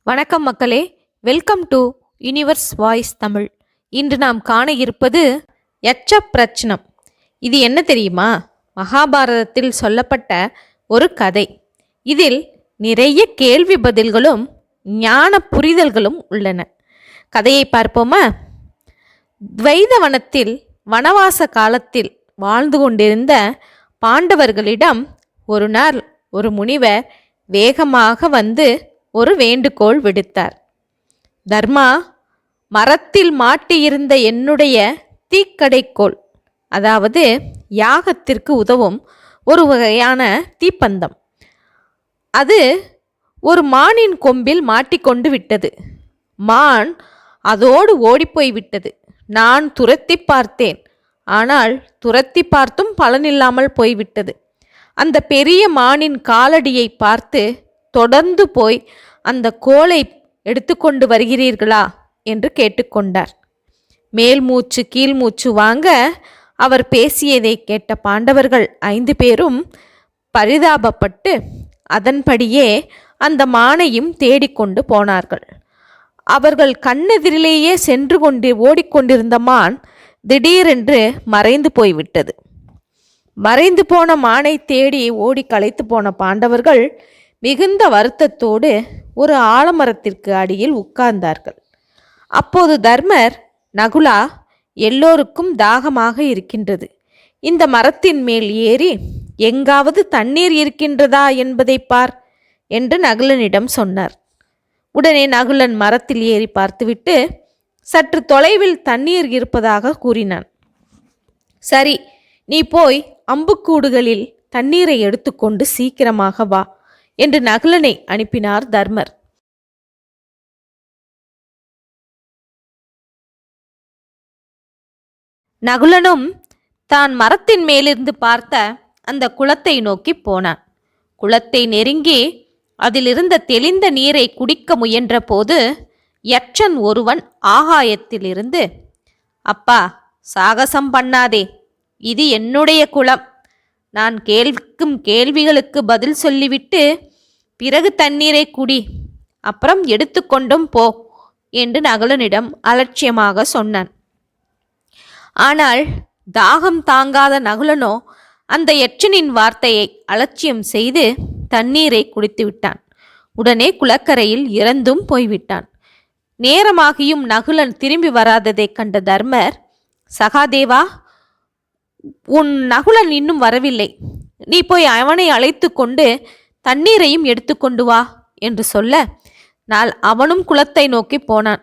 வணக்கம் மக்களே, welcome to universe voice Tamil. இன்று நாம் காண இருப்பது யட்ச பிரச்சனம். இது என்ன தெரியுமா? மகாபாரதத்தில் சொல்லப்பட்ட ஒரு கதை. இதில் நிறைய கேள்வி பதில்களும் ஞான புரிதல்களும் உள்ளன. கதையை பார்ப்போமா? துவைதவனத்தில் வனவாச காலத்தில் வாழ்ந்து கொண்டிருந்த பாண்டவர்களிடம் ஒரு நாள் ஒரு முனிவர் வேகமாக வந்து ஒரு வேண்டுகோள் விடுத்தார். தர்மா, மரத்தில் மாட்டியிருந்த என்னுடைய தீக்கடைக்கோள், அதாவது யாகத்திற்கு உதவும் ஒரு வகையான தீப்பந்தம், அது ஒரு மானின் கொம்பில் மாட்டிக்கொண்டு விட்டது. மான் அதோடு ஓடிப்போய் விட்டது. நான் துரத்தி பார்த்தேன், ஆனால் துரத்தி பார்த்தும் பலனில்லாமல் போய்விட்டது. அந்த பெரிய மானின் காலடியை பார்த்து தொடர்ந்து போய் அந்த கோலை எடுத்துக்கொண்டு வருகிறீர்களா என்று கேட்டுக்கொண்டார். மேல் மூச்சு கீழ் மூச்சு வாங்க அவர் பேசியதை கேட்ட பாண்டவர்கள் 5 பேரும் பரிதாபப்பட்டு அதன்படியே அந்த மானையும் தேடிக்கொண்டு போனார்கள். அவர்கள் கண்ணெதிரிலேயே சென்று ஓடிக்கொண்டிருந்த மான் திடீரென்று மறைந்து போய்விட்டது. மறைந்து போன மானை தேடி ஓடி களைத்து போன பாண்டவர்கள் மிகுந்த வருத்தத்தோடு ஒரு ஆலமரத்திற்கு அடியில் உட்கார்ந்தார்கள். அப்போது தர்மர், நகுலா, எல்லோருக்கும் தாகமாக இருக்கின்றது. இந்த மரத்தின் மேல் ஏறி எங்காவது தண்ணீர் இருக்கின்றதா என்பதை பார் என்று நகுலனிடம் சொன்னார். உடனே நகுலன் மரத்தில் ஏறி பார்த்துவிட்டு சற்று தொலைவில் தண்ணீர் இருப்பதாக கூறினான். சரி, நீ போய் அம்புக்கூடுகளில் தண்ணீரை எடுத்துக்கொண்டு சீக்கிரமாக வா என்று நகுலனை அனுப்பினார் தர்மர். நகுலனும் தான் மரத்தின் மேலிருந்து பார்த்த அந்த குளத்தை நோக்கி போனான். குளத்தை நெருங்கி அதிலிருந்த தெளிந்த நீரை குடிக்க முயன்ற போது யட்சன் ஒருவன் ஆகாயத்திலிருந்து, அப்பா, சாகசம் பண்ணாதே, இது என்னுடைய குளம். நான் கேட்கும் கேள்விகளுக்கு பதில் சொல்லிவிட்டு பிறகு தண்ணீரை குடி, அப்புறம் எடுத்துக்கொண்டும் போ என்று நகுலனிடம் அலட்சியமாக சொன்னான். ஆனால் தாகம் தாங்காத நகுலனோ அந்த யட்சனின் வார்த்தையை அலட்சியம் செய்து தண்ணீரை குடித்து விட்டான். உடனே குளக்கரையில் இறந்தும் போய்விட்டான். நேரமாகியும் நகுலன் திரும்பி வராததை கண்ட தர்மர், சகாதேவா, உன் நகுலன் இன்னும் வரவில்லை, நீ போய் அவனை அழைத்து கொண்டு தண்ணீரையும் எடுத்துக்கொண்டு வா என்று சொல்ல, அவனும் குளத்தை நோக்கி போனான்.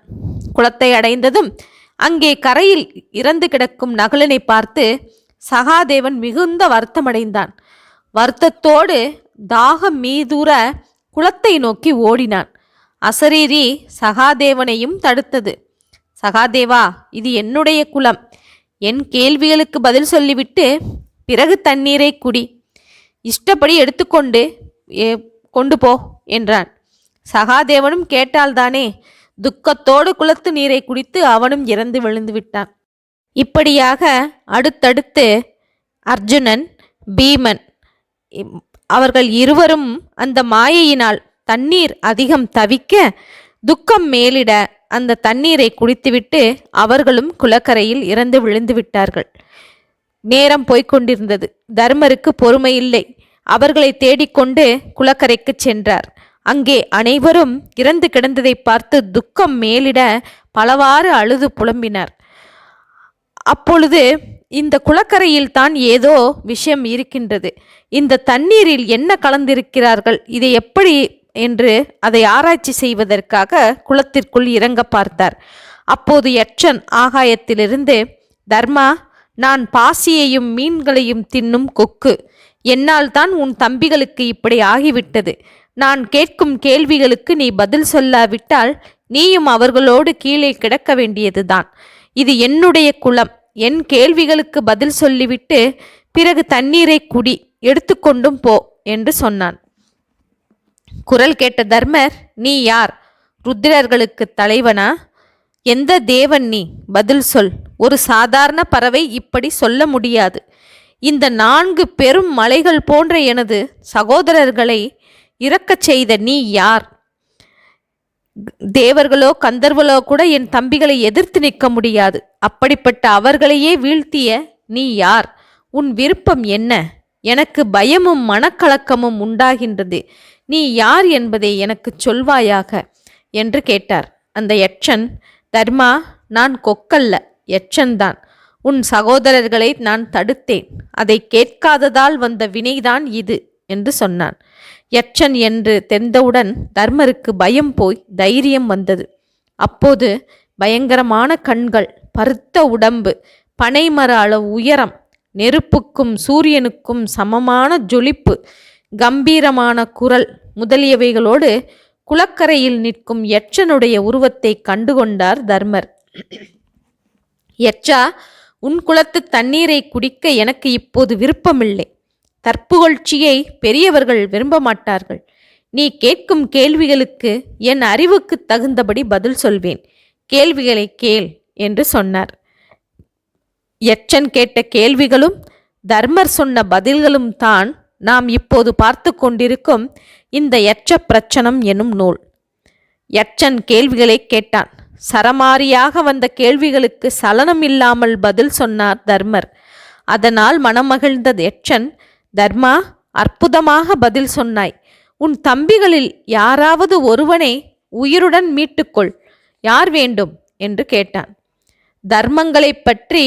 குளத்தை அடைந்ததும் அங்கே கரையில் இறந்து கிடக்கும் நகுலனை பார்த்து சகாதேவன் மிகுந்த வருத்தமடைந்தான். வருத்தத்தோடு தாகம் மீதூர குளத்தை நோக்கி ஓடினான். அசரீரி சகாதேவனையும் தடுத்தது. சகாதேவா, இது என்னுடைய குளம். என் கேள்விகளுக்கு பதில் சொல்லிவிட்டு பிறகு தண்ணீரை குடி, இஷ்டப்படி எடுத்துக்கொண்டு கொண்டு போ என்றான். சகாதேவனும் கேட்டால்தானே, துக்கத்தோடு குளத்து நீரை குடித்து அவனும் இறந்து விழுந்து விட்டான். இப்படியாக அடுத்தடுத்து அர்ஜுனன், பீமன் அவர்கள் இருவரும் அந்த மாயையினால் தண்ணீர் அதிகம் தவிக்க துக்கம் மேலிட அந்த தண்ணீரை குடித்துவிட்டு அவர்களும் குளக்கரையில் இறந்து விழுந்து விட்டார்கள். நேரம் போய்கொண்டிருந்தது. தர்மருக்கு பொறுமை இல்லை. அவர்களை தேடிக்கொண்டு குளக்கரைக்கு சென்றார். அங்கே அனைவரும் இறந்து கிடந்ததை பார்த்து துக்கம் மேலிட பலவாறு அழுது புலம்பினார். அப்பொழுது இந்த குளக்கரையில் தான் ஏதோ விஷயம் இருக்கின்றது, இந்த தண்ணீரில் என்ன கலந்திருக்கிறார்கள், இதை எப்படி என்று அதை ஆராய்ச்சி செய்வதற்காக குளத்திற்குள் இறங்க பார்த்தார். அப்போது யட்சன் ஆகாயத்திலிருந்து, தர்மா, நான் பாசியையும் மீன்களையும் தின்னும் கொக்கு. என்னால் தான் உன் தம்பிகளுக்கு இப்படி ஆகிவிட்டது. நான் கேட்கும் கேள்விகளுக்கு நீ பதில் சொல்லாவிட்டால் நீயும் அவர்களோடு கீழே கிடக்க வேண்டியதுதான். இது என்னுடைய குளம். என் கேள்விகளுக்கு பதில் சொல்லிவிட்டு பிறகு தண்ணீரை குடி, எடுத்துக்கொண்டும் போ என்று சொன்னான். குரல் கேட்ட தர்மர், நீ யார்? ருத்திரர்களுக்கு தலைவனா? எந்த தேவன் நீ? பதில் சொல். ஒரு சாதாரண பறவை இப்படி சொல்ல முடியாது. இந்த 4 பெரும் மலைகள் போன்ற எனது சகோதரர்களை இறக்கச் செய்த நீ யார்? தேவர்களோ கந்தர்வலோ கூட என் தம்பிகளை எதிர்த்து நிற்க முடியாது. அப்படிப்பட்ட அவர்களையே வீழ்த்திய நீ யார்? உன் விருப்பம் என்ன? எனக்கு பயமும் மனக்கலக்கமும் உண்டாகின்றது. நீ யார் என்பதை எனக்கு சொல்வாயாக என்று கேட்டார். அந்த யட்சன், தர்மா, நான் கொக்கல்ல, யட்சன்தான். உன் சகோதரர்களை நான் தடுத்தேன். அதை கேட்காததால் வந்த வினைதான் இது என்று சொன்னான். யட்சன் என்று தெரிந்தவுடன் தர்மருக்கு பயம் போய் தைரியம் வந்தது. அப்போது பயங்கரமான கண்கள், பருத்த உடம்பு, பனைமர அளவு உயரம், நெருப்புக்கும் சூரியனுக்கும் சமமான ஜொலிப்பு, கம்பீரமான குரல் முதலியவைகளோடு குளக்கரையில் நிற்கும் யட்சனுடைய உருவத்தை கண்டுகொண்டார் தர்மர். யட்சா, உன் குளத்து தண்ணீரை குடிக்க எனக்கு இப்போது விருப்பமில்லை. தற்புகழ்ச்சியை பெரியவர்கள் விரும்ப மாட்டார்கள். நீ கேட்கும் கேள்விகளுக்கு என் அறிவுக்கு தகுந்தபடி பதில் சொல்வேன். கேள்விகளை கேள் என்று சொன்னார். யட்சன் கேட்ட கேள்விகளும் தர்மர் சொன்ன பதில்களும் தான் நாம் இப்போது பார்த்து கொண்டிருக்கும் இந்த யட்ச பிரச்சனம் எனும் நூல். யட்சன் கேள்விகளை கேட்டான். சரமாரியாக வந்த கேள்விகளுக்கு சலனம் இல்லாமல் பதில் சொன்னார் தர்மர். அதனால் மனமகிழ்ந்த யட்சன், தர்மா, அற்புதமாக பதில் சொன்னாய். உன் தம்பிகளில் யாராவது ஒருவனை உயிருடன் மீட்டுக்கொள். யார் வேண்டும் என்று கேட்டான். தர்மங்களை பற்றி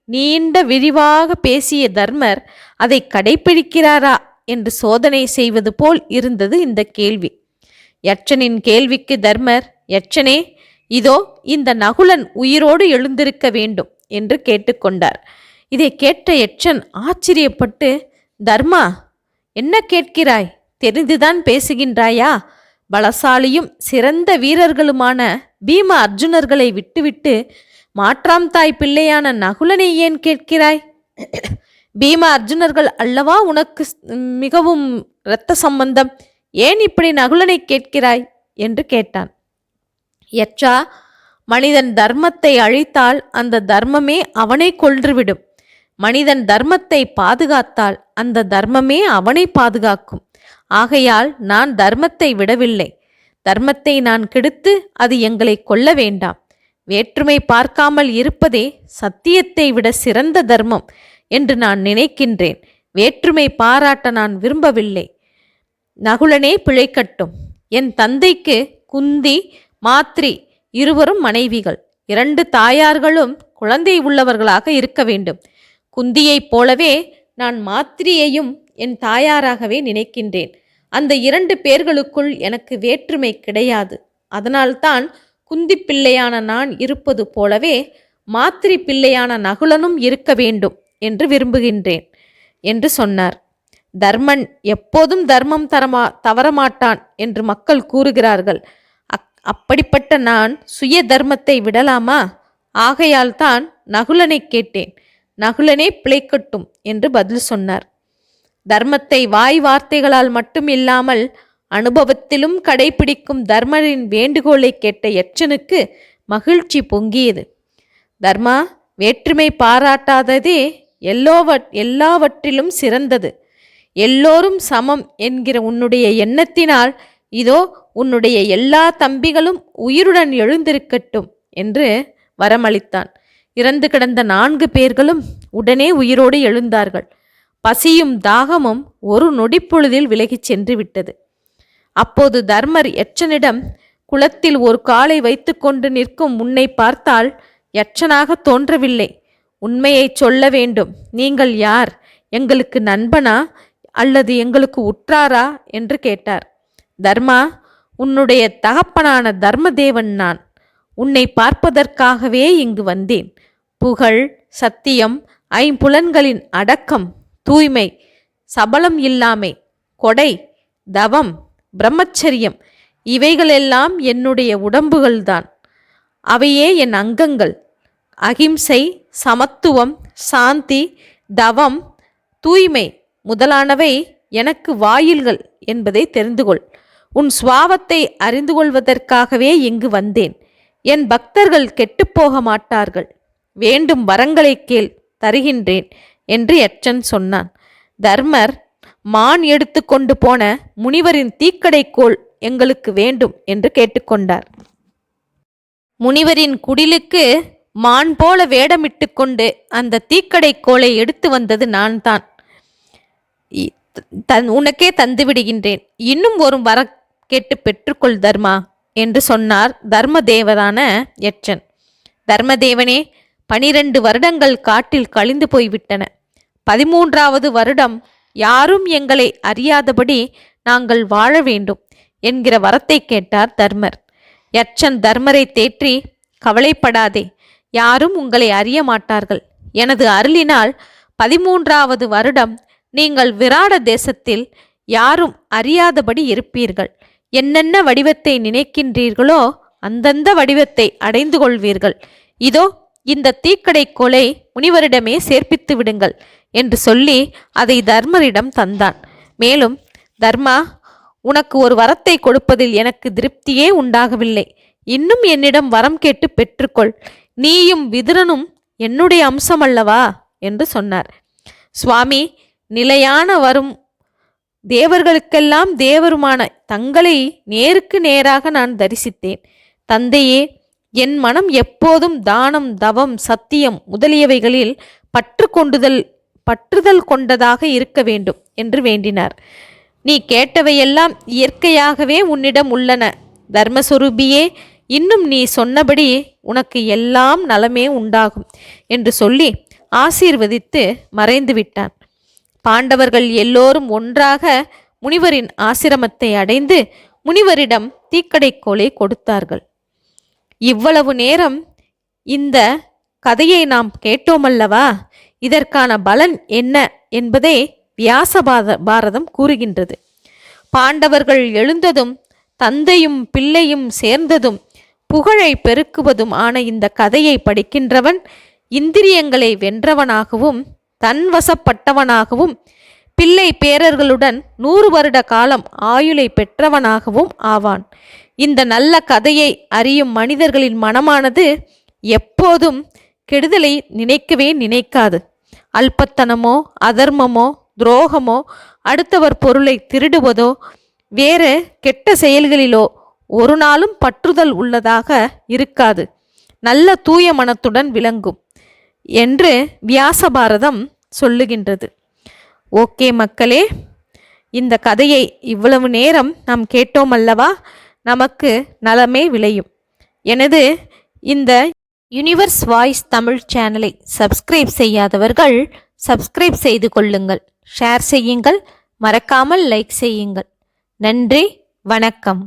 நீண்ட விரிவாக பேசிய தர்மர் அதை கடைப்பிடிக்கிறாரா என்று சோதனை செய்வது போல் இருந்தது இந்த கேள்வி. யட்சனின் கேள்விக்கு தர்மர், யட்சனே, இதோ இந்த நகுலன் உயிரோடு எழுந்திருக்க வேண்டும் என்று கேட்டுக்கொண்டார். இதை கேட்ட யட்சன் ஆச்சரியப்பட்டு, தர்மா, என்ன கேட்கிறாய்? தெரிந்துதான் பேசுகின்றாயா? பலசாலியும் சிறந்த வீரர்களுமான பீம அர்ஜுனர்களை விட்டுவிட்டு மாற்றாம் தாய் பிள்ளையான நகுலனை ஏன் கேட்கிறாய்? பீம அர்ஜுனர்கள் அல்லவா உனக்கு மிகவும் இரத்த சம்பந்தம். ஏன் இப்படி நகுலனை கேட்கிறாய் என்று கேட்டான். யட்சா, மனிதன் தர்மத்தை அழித்தால் அந்த தர்மமே அவனை கொன்றுவிடும். மனிதன் தர்மத்தை பாதுகாத்தால் அந்த தர்மமே அவனை பாதுகாக்கும். ஆகையால் நான் தர்மத்தை விடவில்லை. தர்மத்தை நான் கெடுத்து அது எங்களை கொல்ல வேண்டாம். வேற்றுமை பார்க்காமல் இருப்பதே சத்தியத்தை விட சிறந்த தர்மம் என்று நான் நினைக்கின்றேன். வேற்றுமை பாராட்ட நான் விரும்பவில்லை. நகுலனே பிழைக்கட்டும். என் தந்தைக்கு குந்தி, மாத்ரி இருவரும் மனைவிகள். 2 தாயார்களும் குழந்தை உள்ளவர்களாக இருக்க வேண்டும். குந்தியைப் போலவே நான் மாத்ரியையும் என் தாயாராகவே நினைக்கின்றேன். அந்த 2 பேர்களுக்குள் எனக்கு வேற்றுமை கிடையாது. அதனால்தான் குந்தி பிள்ளையான நான் இருப்பது போலவே மாத்ரி பிள்ளையான நகுலனும் இருக்க வேண்டும் என்று விரும்புகின்றேன் என்று சொன்னார். தர்மன் எப்போதும் தர்மம் தவறமாட்டான் என்று மக்கள் கூறுகிறார்கள். அப்படிப்பட்ட நான் சுய தர்மத்தை விடலாமா? ஆகையால் தான் நகுலனை கேட்டேன். நகுலனே பிழைக்கட்டும் என்று பதில் சொன்னார். தர்மத்தை வாய் வார்த்தைகளால் மட்டும் இல்லாமல் அனுபவத்திலும் கடைபிடிக்கும் தர்மரின் வேண்டுகோளை கேட்ட யட்சனுக்கு மகிழ்ச்சி பொங்கியது. தர்மா, வேற்றுமை பாராட்டாததே எல்லாவற்றிலும் சிறந்தது. எல்லோரும் சமம் என்கிற உன்னுடைய எண்ணத்தினால் இதோ உன்னுடைய எல்லா தம்பிகளும் உயிருடன் எழுந்திருக்கட்டும் என்று வரமளித்தான். இறந்து கிடந்த 4 பேர்களும் உடனே உயிரோடு எழுந்தார்கள். பசியும் தாகமும் ஒரு நொடிப்பொழுதில் விலகிச் சென்று விட்டது. அப்போது தர்மர் யட்சனிடம், குளத்தில் ஒரு காலை வைத்து கொண்டு நிற்கும் உன்னை பார்த்தால் யட்சனாக தோன்றவில்லை. உண்மையை சொல்ல வேண்டும். நீங்கள் யார்? எங்களுக்கு நண்பனா அல்லது எங்களுக்கு உற்றாரா என்று கேட்டார். தர்மா, உன்னுடைய தகப்பனான தர்மதேவன் நான். உன்னை பார்ப்பதற்காகவே இங்கு வந்தேன். புகழ், சத்தியம், 5 புலன்களின் அடக்கம், தூய்மை, சபலம் இல்லாமை, கொடை, தவம், பிரம்மச்சரியம் இவைகளெல்லாம் என்னுடைய உடம்புகள்தான். அவையே என் அங்கங்கள். அகிம்சை, சமத்துவம், சாந்தி, தவம், தூய்மை முதலானவை எனக்கு வாயில்கள் என்பதை தெரிந்து கொள். உன் சுவாவத்தை அறிந்து கொள்வதற்காகவே இங்கு வந்தேன். என் பக்தர்கள் கெட்டுப்போக மாட்டார்கள். வேண்டும் வரங்களை கேள், தருகின்றேன் என்று யட்சன் சொன்னான். தர்மர் மான் எடுத்து கொண்டு போன முனிவரின் தீக்கடைக்கோள் எங்களுக்கு வேண்டும் என்று கேட்டுக்கொண்டார். முனிவரின் குடிலுக்கு மான் போல வேடமிட்டு கொண்டு அந்த தீக்கடை கோலை எடுத்து வந்தது நான் தான். உனக்கே தந்து விடுகின்றேன். இன்னும் ஒரு வர கேட்டு பெற்றுக்கொள் தர்மா என்று சொன்னார் தர்மதேவரான யட்சன். தர்மதேவனே, 12 வருடங்கள் காட்டில் கழிந்து போய்விட்டன. 13வது வருடம் யாரும் எங்களை அறியாதபடி நாங்கள் வாழ வேண்டும் என்கிற வரத்தை கேட்டார் தர்மர். யட்சன் தர்மரை தேற்றி, கவலைப்படாதே, யாரும் உங்களை அறிய மாட்டார்கள். எனது அருளினால் 13வது வருடம் நீங்கள் விராட தேசத்தில் யாரும் அறியாதபடி இருப்பீர்கள். என்னென்ன வடிவத்தை நினைக்கின்றீர்களோ அந்தந்த வடிவத்தை அடைந்து கொள்வீர்கள். இதோ இந்த தீக்கடை கோலை முனிவரிடமே சேர்ப்பித்து விடுங்கள் என்று சொல்லி அதை தர்மரிடம் தந்தான். மேலும், தர்மா, உனக்கு ஒரு வரத்தை கொடுப்பதில் எனக்கு திருப்தியே உண்டாகவில்லை. இன்னும் என்னிடம் வரம் கேட்டு பெற்றுக்கொள். நீயும் விதுரனும் என்னுடைய அம்சம் அல்லவா என்று சொன்னார். சுவாமி, நிலையான வரும் தேவர்களுக்கெல்லாம் தேவருமான தங்களை நேருக்கு நேராக நான் தரிசித்தேன். தந்தையே, என் மனம் எப்போதும் தானம், தவம், சத்தியம் முதலியவைகளில் பற்றுதல் கொண்டதாக இருக்க வேண்டும் என்று வேண்டினார். நீ கேட்டவையெல்லாம் இயற்கையாகவே உன்னிடம் உள்ளன. தர்மஸ்வரூபியே, இன்னும் நீ சொன்னபடி உனக்கு எல்லாம் நலமே உண்டாகும் என்று சொல்லி ஆசீர்வதித்து மறைந்து விட்டான். பாண்டவர்கள் எல்லோரும் ஒன்றாக முனிவரின் ஆசிரமத்தை அடைந்து முனிவரிடம் தீக்கடைக்கோலை கொடுத்தார்கள். இவ்வளவு நேரம் இந்த கதையை நாம் கேட்டோமல்லவா? இதற்கான பலன் என்ன என்பதை வியாச பாரதம் கூறுகின்றது. பாண்டவர்கள் எழுந்ததும் தந்தையும் பிள்ளையும் சேர்ந்ததும் புகழை பெருக்குவதும் ஆன இந்த கதையை படிக்கின்றவன் இந்திரியங்களை வென்றவனாகவும் தன்வசப்பட்டவனாகவும் பிள்ளை பேரர்களுடன் 100 வருட காலம் ஆயுளை பெற்றவனாகவும் ஆவான். இந்த நல்ல கதையை அறியும் மனிதர்களின் மனமானது எப்போதும் கெடுதலை நினைக்கவே நினைக்காது. அல்பத்தனமோ, அதர்மமோ, துரோகமோ, அடுத்தவர் பொருளை திருடுவதோ, வேறு கெட்ட செயல்களிலோ ஒரு நாளும் பற்றுதல் உள்ளதாக இருக்காது. நல்ல தூய மனத்துடன் விளங்கும் என்று வியாச பாரதம் சொல்லுகின்றது. ஓகே மக்களே, இந்த கதையை இவ்வளவு நேரம் நாம் கேட்டோம் அல்லவா? நமக்கு நலமே விளையும். எனது இந்த யூனிவர்ஸ் வாய்ஸ் தமிழ் சேனலை சப்ஸ்கிரைப் செய்யாதவர்கள் சப்ஸ்கிரைப் செய்து கொள்ளுங்கள், ஷேர் செய்யுங்கள், மறக்காமல் லைக் செய்யுங்கள். நன்றி, வணக்கம்.